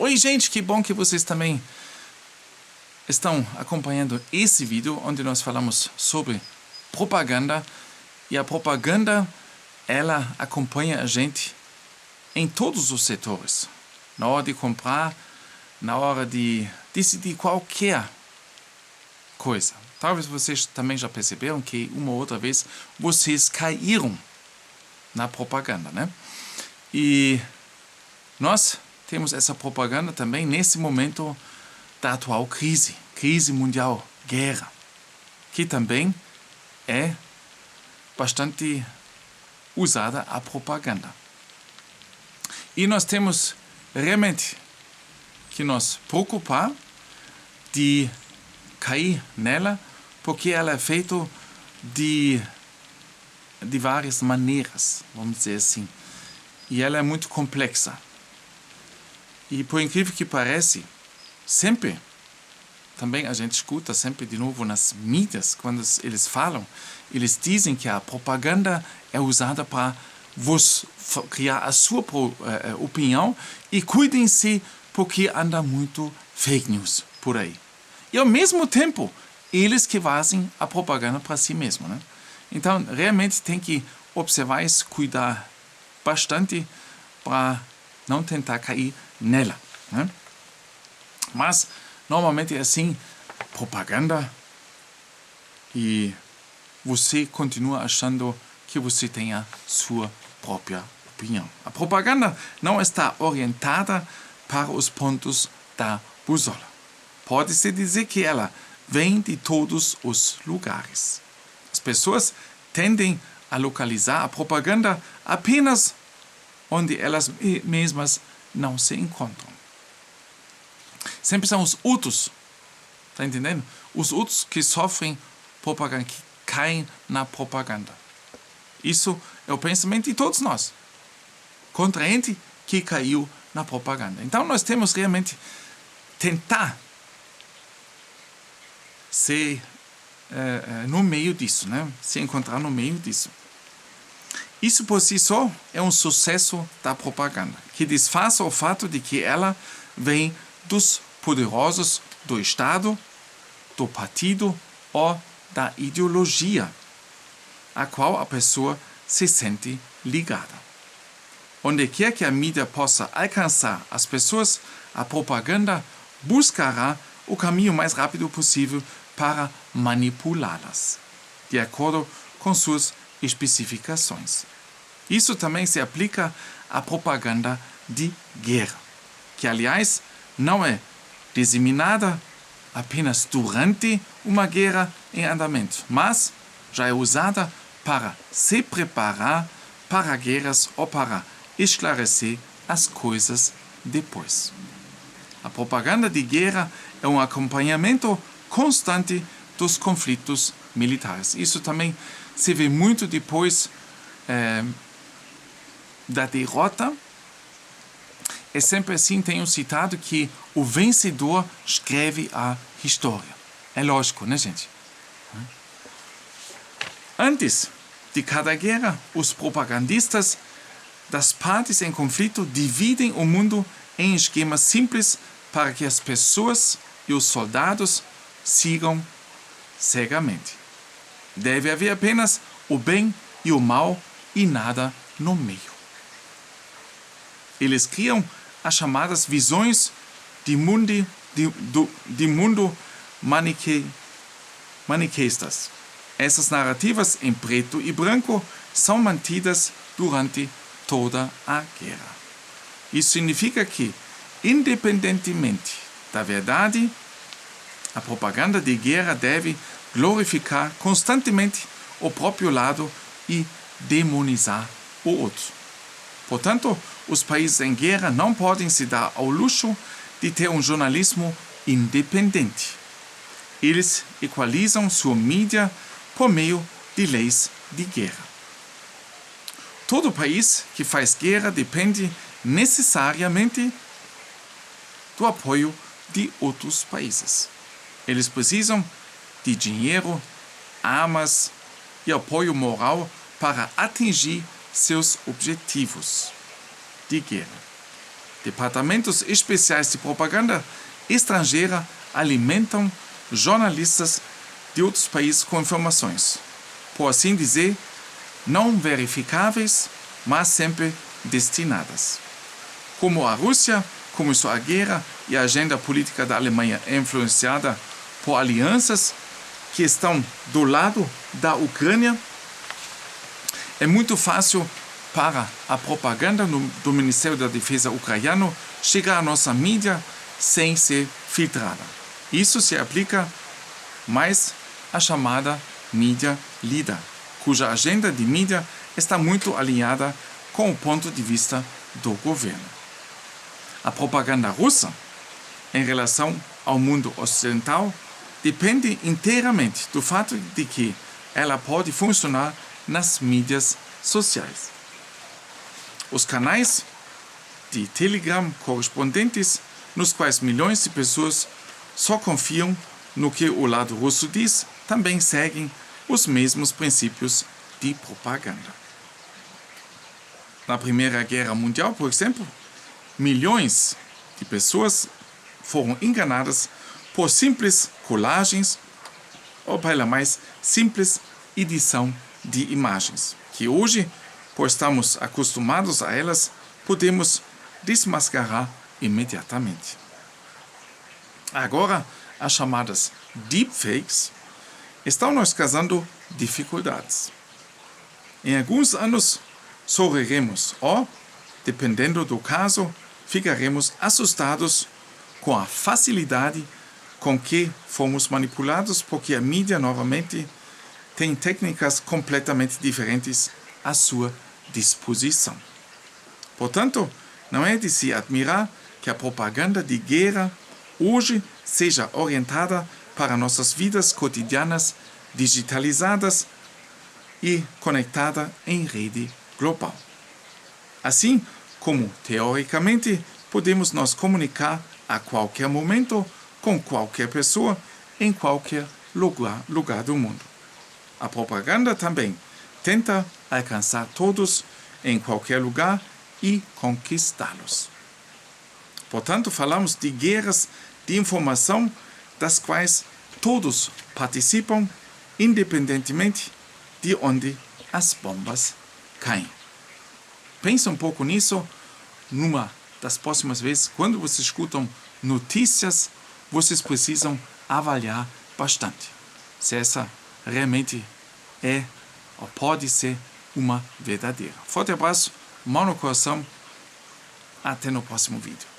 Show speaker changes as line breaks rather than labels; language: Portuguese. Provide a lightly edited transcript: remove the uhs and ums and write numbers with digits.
Oi, gente, que bom que vocês também estão acompanhando esse vídeo onde nós falamos sobre propaganda. E a propaganda, ela acompanha a gente em todos os setores. Na hora de comprar, na hora de decidir qualquer coisa. Talvez vocês também já perceberam que uma ou outra vez vocês caíram na propaganda, né? E nós temos essa propaganda também nesse momento da atual crise mundial, guerra, que também é bastante usada a propaganda. E nós temos realmente que nos preocupar de cair nela, porque ela é feita de várias maneiras, vamos dizer assim. E ela é muito complexa. E por incrível que pareça, sempre, também a gente escuta sempre de novo nas mídias, quando eles falam, eles dizem que a propaganda é usada para criar a sua opinião e cuidem-se porque anda muito fake news por aí. E ao mesmo tempo, eles que fazem a propaganda para si mesmo, né? Então, realmente tem que observar isso, cuidar bastante para não tentar cair nela, né? Mas, normalmente é assim, propaganda, e você continua achando que você tem a sua própria opinião. A propaganda não está orientada para os pontos da bússola. Pode-se dizer que ela vem de todos os lugares. As pessoas tendem a localizar a propaganda apenas onde elas mesmas não se encontram. Sempre são os outros, tá entendendo? Os outros que sofrem propaganda, que caem na propaganda. Isso é o pensamento de todos nós. Contraente que caiu na propaganda. Então nós temos realmente tentar ser no meio disso, né? Se encontrar no meio disso. Isso por si só é um sucesso da propaganda, que disfarça o fato de que ela vem dos poderosos do Estado, do partido ou da ideologia a qual a pessoa se sente ligada. Onde quer que a mídia possa alcançar as pessoas, a propaganda buscará o caminho mais rápido possível para manipulá-las, de acordo com suas especificações. Isso também se aplica à propaganda de guerra, que, aliás, não é disseminada apenas durante uma guerra em andamento, mas já é usada para se preparar para guerras ou para esclarecer as coisas depois. A propaganda de guerra é um acompanhamento constante dos conflitos militares. Isso também se vê muito depois da derrota. É sempre assim, tem um citado que o vencedor escreve a história. É lógico, né, gente? Antes de cada guerra, os propagandistas das partes em conflito dividem o mundo em esquemas simples para que as pessoas e os soldados sigam cegamente. Deve haver apenas o bem e o mal e nada no meio. Eles criam as chamadas visões de mundo maniqueístas. Essas narrativas em preto e branco são mantidas durante toda a guerra. Isso significa que, independentemente da verdade, a propaganda de guerra deve glorificar constantemente o próprio lado e demonizar o outro. Portanto, os países em guerra não podem se dar ao luxo de ter um jornalismo independente. Eles equalizam sua mídia por meio de leis de guerra. Todo país que faz guerra depende necessariamente do apoio de outros países. Eles precisam de dinheiro, armas e apoio moral para atingir seus objetivos de guerra. Departamentos especiais de propaganda estrangeira alimentam jornalistas de outros países com informações, por assim dizer, não verificáveis, mas sempre destinadas. Como a Rússia começou a guerra e a agenda política da Alemanha é influenciada por alianças que estão do lado da Ucrânia, é muito fácil para a propaganda do Ministério da Defesa ucraniano chegar à nossa mídia sem ser filtrada. Isso se aplica mais à chamada mídia líder, cuja agenda de mídia está muito alinhada com o ponto de vista do governo. A propaganda russa, em relação ao mundo ocidental, depende inteiramente do fato de que ela pode funcionar nas mídias sociais. Os canais de Telegram correspondentes, nos quais milhões de pessoas só confiam no que o lado russo diz, também seguem os mesmos princípios de propaganda. Na Primeira Guerra Mundial, por exemplo, milhões de pessoas foram enganadas por simples colagens ou pela mais simples edição de imagens, que hoje, por estarmos acostumados a elas, podemos desmascarar imediatamente. Agora, as chamadas deepfakes estão nos causando dificuldades. Em alguns anos, sorriremos ou, dependendo do caso, ficaremos assustados com a facilidade com que fomos manipulados, porque a mídia, novamente, tem técnicas completamente diferentes à sua disposição. Portanto, não é de se admirar que a propaganda de guerra hoje seja orientada para nossas vidas cotidianas, digitalizadas e conectada em rede global. Assim como, teoricamente, podemos nos comunicar a qualquer momento com qualquer pessoa em qualquer lugar do mundo. A propaganda também tenta alcançar todos em qualquer lugar e conquistá-los. Portanto, falamos de guerras de informação das quais todos participam, independentemente de onde as bombas caem. Pense um pouco nisso numa das próximas vezes. Quando vocês escutam notícias, vocês precisam avaliar bastante se essa realmente é ou pode ser uma verdadeira. Forte abraço, mão no coração, até no próximo vídeo.